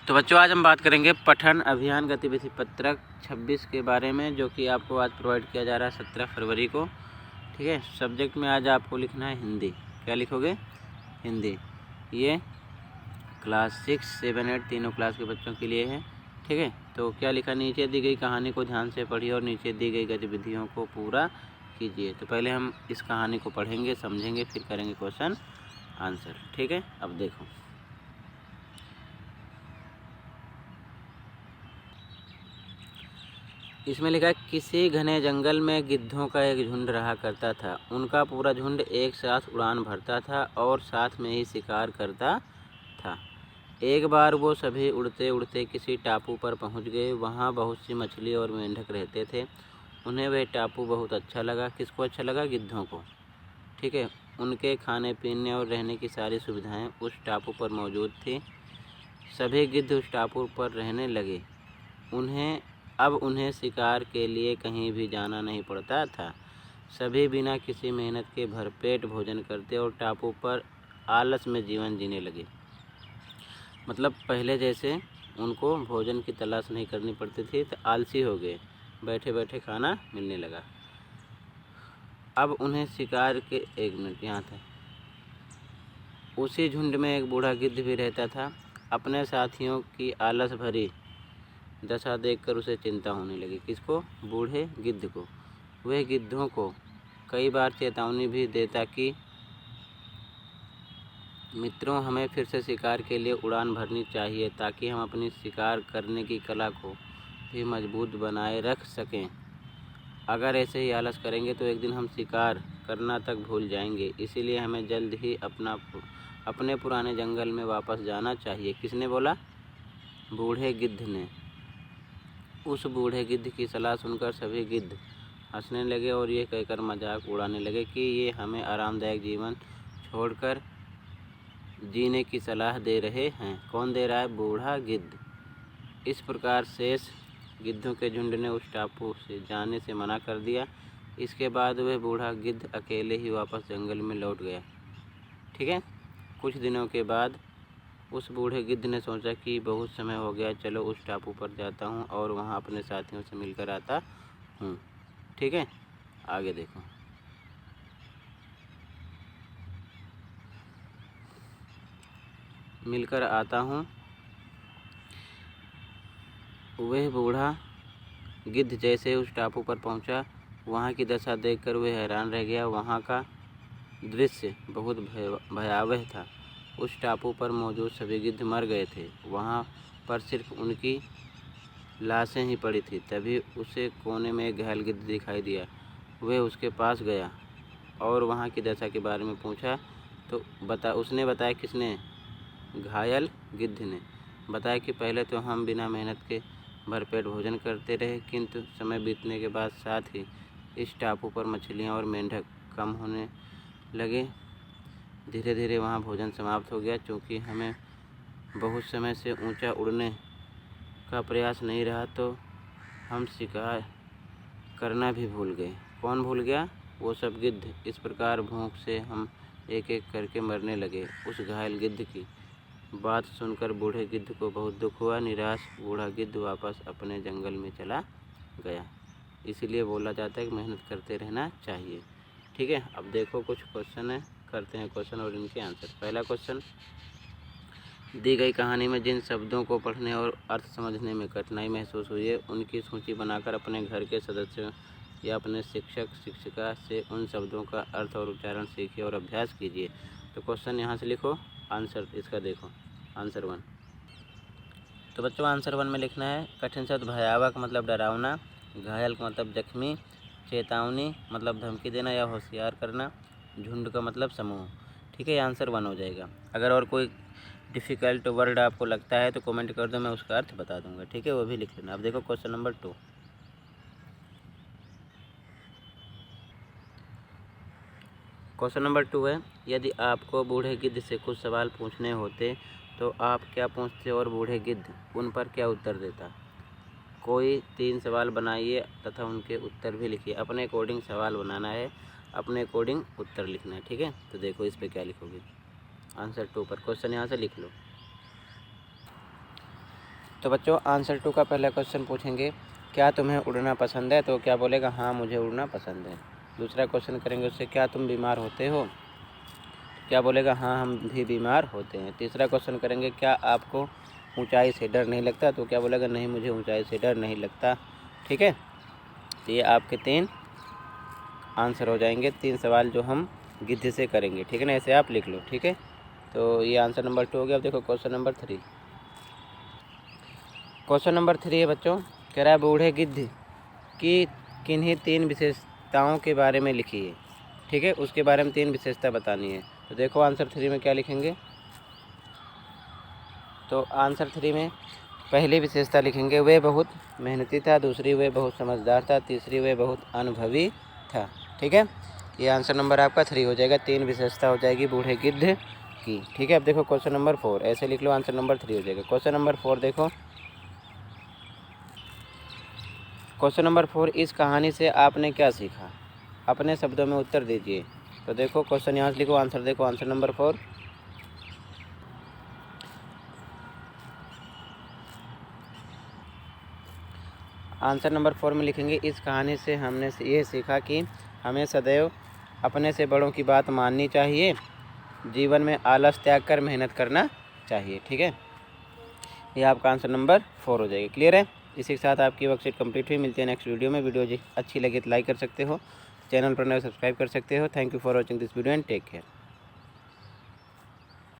तो बच्चों आज हम बात करेंगे पठन अभियान गतिविधि पत्रक 26 के बारे में, जो कि आपको आज प्रोवाइड किया जा रहा है 17 फरवरी को। ठीक है, सब्जेक्ट में आज आपको लिखना है हिंदी। क्या लिखोगे? हिंदी। ये क्लास 6, 7, 8 तीनों क्लास के बच्चों के लिए है। ठीक है, तो क्या लिखा? नीचे दी गई कहानी को ध्यान से पढ़िए और नीचे दी गई गतिविधियों को पूरा कीजिए। तो पहले हम इस कहानी को पढ़ेंगे, समझेंगे, फिर करेंगे क्वेश्चन आंसर। ठीक है, अब देखो। इसमें लिखा है, किसी घने जंगल में गिद्धों का एक झुंड रहा करता था। उनका पूरा झुंड एक साथ उड़ान भरता था और साथ में ही शिकार करता था। एक बार वो सभी उड़ते उड़ते किसी टापू पर पहुंच गए। वहां बहुत सी मछली और मेंढक रहते थे। उन्हें वह टापू बहुत अच्छा लगा। किसको अच्छा लगा? गिद्धों को। ठीक है, उनके खाने पीने और रहने की सारी सुविधाएं उस टापू पर मौजूद थी। सभी गिद्ध उस टापू पर रहने लगे। उन्हें शिकार के लिए कहीं भी जाना नहीं पड़ता था। सभी बिना किसी मेहनत के भरपेट भोजन करते और टापू पर आलस में जीवन जीने लगे। मतलब पहले जैसे उनको भोजन की तलाश नहीं करनी पड़ती थी, तो आलसी हो गए, बैठे बैठे खाना मिलने लगा। अब उन्हें शिकार के 1 मिनट यहाँ था। उसी झुंड में एक बूढ़ा गिद्ध भी रहता था। अपने साथियों की आलस भरी दशा देखकर उसे चिंता होने लगी। किसको? बूढ़े गिद्ध को। वह गिद्धों को कई बार चेतावनी भी देता कि मित्रों, हमें फिर से शिकार के लिए उड़ान भरनी चाहिए ताकि हम अपनी शिकार करने की कला को भी मजबूत बनाए रख सकें। अगर ऐसे ही आलस करेंगे तो एक दिन हम शिकार करना तक भूल जाएंगे। इसीलिए हमें जल्द ही अपने पुराने जंगल में वापस जाना चाहिए। किसने बोला? बूढ़े गिद्ध ने। उस बूढ़े गिद्ध की सलाह सुनकर सभी गिद्ध हंसने लगे और ये कहकर मजाक उड़ाने लगे कि ये हमें आरामदायक जीवन छोड़कर जीने की सलाह दे रहे हैं। कौन दे रहा है? बूढ़ा गिद्ध। इस प्रकार शेष गिद्धों के झुंड ने उस टापू से जाने से मना कर दिया। इसके बाद वह बूढ़ा गिद्ध अकेले ही वापस जंगल में लौट गया। ठीक है, कुछ दिनों के बाद उस बूढ़े गिद्ध ने सोचा कि बहुत समय हो गया, चलो उस टापू पर जाता हूँ और वहाँ अपने साथियों से मिलकर आता हूँ। ठीक है, आगे देखो। मिलकर आता हूँ। वह बूढ़ा गिद्ध जैसे उस टापू पर पहुँचा, वहाँ की दशा देखकर वह हैरान रह गया। वहाँ का दृश्य बहुत भयावह था। उस टापू पर मौजूद सभी गिद्ध मर गए थे। वहाँ पर सिर्फ उनकी लाशें ही पड़ी थी। तभी उसे कोने में एक घायल गिद्ध दिखाई दिया। वह उसके पास गया और वहाँ की दशा के बारे में पूछा। तो उसने बताया। किसने? घायल गिद्ध ने बताया कि पहले तो हम बिना मेहनत के भरपेट भोजन करते रहे, किंतु समय बीतने के बाद साथ ही इस टापू पर मछलियाँ और मेंढक कम होने लगे। धीरे धीरे वहाँ भोजन समाप्त हो गया। चूँकि हमें बहुत समय से ऊंचा उड़ने का प्रयास नहीं रहा, तो हम शिकार करना भी भूल गए। कौन भूल गया? वो सब गिद्ध। इस प्रकार भूख से हम एक एक करके मरने लगे। उस घायल गिद्ध की बात सुनकर बूढ़े गिद्ध को बहुत दुख हुआ। निराश बूढ़ा गिद्ध वापस अपने जंगल में चला गया। इसीलिए बोला जाता है कि मेहनत करते रहना चाहिए। ठीक है, अब देखो कुछ क्वेश्चन है, करते हैं क्वेश्चन और इनके आंसर। पहला क्वेश्चन, दी गई कहानी में जिन शब्दों को पढ़ने और अर्थ समझने में कठिनाई महसूस हुई है, उनकी सूची बनाकर अपने घर के सदस्यों या अपने शिक्षक शिक्षिका से उन शब्दों का अर्थ और उच्चारण सीखिए और अभ्यास कीजिए। तो क्वेश्चन यहाँ से लिखो, आंसर इसका देखो, आंसर 1। तो बच्चों आंसर 1 में लिखना है, कठिन शब्द भयावह का मतलब डरावना, घायल का मतलब जख्मी, चेतावनी मतलब धमकी देना या होशियार करना, झुंड का मतलब समूह। ठीक है, आंसर 1 हो जाएगा। अगर और कोई डिफ़िकल्ट वर्ड आपको लगता है तो कमेंट कर दो, मैं उसका अर्थ बता दूंगा। ठीक है, वो भी लिख लेना। अब देखो क्वेश्चन नंबर 2। क्वेश्चन नंबर 2 है, यदि आपको बूढ़े गिद्ध से कुछ सवाल पूछने होते तो आप क्या पूछते और बूढ़े गिद्ध उन पर क्या उत्तर देता? कोई 3 सवाल बनाइए तथा उनके उत्तर भी लिखिए। अपने अकॉर्डिंग सवाल बनाना है, अपने अकॉर्डिंग उत्तर लिखना है। ठीक है, तो देखो इस पर क्या लिखोगे। आंसर 2 पर क्वेश्चन यहाँ से लिख लो। तो बच्चों आंसर 2 का पहला क्वेश्चन पूछेंगे, क्या तुम्हें उड़ना पसंद है? तो क्या बोलेगा, हाँ मुझे उड़ना पसंद है। दूसरा क्वेश्चन करेंगे उससे, क्या तुम बीमार होते हो? क्या बोलेगा, हाँ हम भी बीमार होते हैं। तीसरा क्वेश्चन करेंगे, क्या आपको ऊंचाई से डर नहीं लगता? तो क्या बोलेगा, नहीं मुझे ऊंचाई से डर नहीं लगता। ठीक है, तो ये आपके 3 आंसर हो जाएंगे, 3 सवाल जो हम गिद्ध से करेंगे। ठीक है ना, ऐसे आप लिख लो। ठीक है, तो ये आंसर नंबर 2 हो गया। अब देखो क्वेश्चन नंबर 3। क्वेश्चन नंबर 3 है बच्चों, कह रहा है बूढ़े गिद्ध की किन्हीं 3 विशेषताओं के बारे में लिखिए। ठीक है, उसके बारे में 3 विशेषता बतानी है। तो देखो आंसर 3 में क्या लिखेंगे। तो आंसर 3 में पहली विशेषता लिखेंगे, वे बहुत मेहनती था। दूसरी, वे बहुत समझदार था। तीसरी, वे बहुत अनुभवी था। ठीक है, ये आंसर नंबर आपका 3 हो जाएगा। 3 विशेषता हो जाएगी बूढ़े गिद्ध की। ठीक है, अब देखो क्वेश्चन नंबर 4, ऐसे लिख लो, आंसर नंबर 3 हो जाएगा। क्वेश्चन नंबर 4 देखो, क्वेश्चन नंबर 4, इस कहानी से आपने क्या सीखा? अपने शब्दों में उत्तर दीजिए। तो देखो क्वेश्चन यहाँ से लिखो, आंसर देखो, आंसर नंबर 4। आंसर नंबर 4 में लिखेंगे, इस कहानी से हमने ये सीखा कि हमें सदैव अपने से बड़ों की बात माननी चाहिए, जीवन में आलस त्याग कर मेहनत करना चाहिए। ठीक है, ये आपका आंसर नंबर 4 हो जाएगा। क्लियर है? इसी के साथ आपकी वर्कशीट कंप्लीट हुई। मिलते हैं नेक्स्ट वीडियो में। वीडियो अच्छी लगी तो लाइक कर सकते हो, चैनल पर नए सब्सक्राइब कर सकते हो। Thank you for watching this video and take care.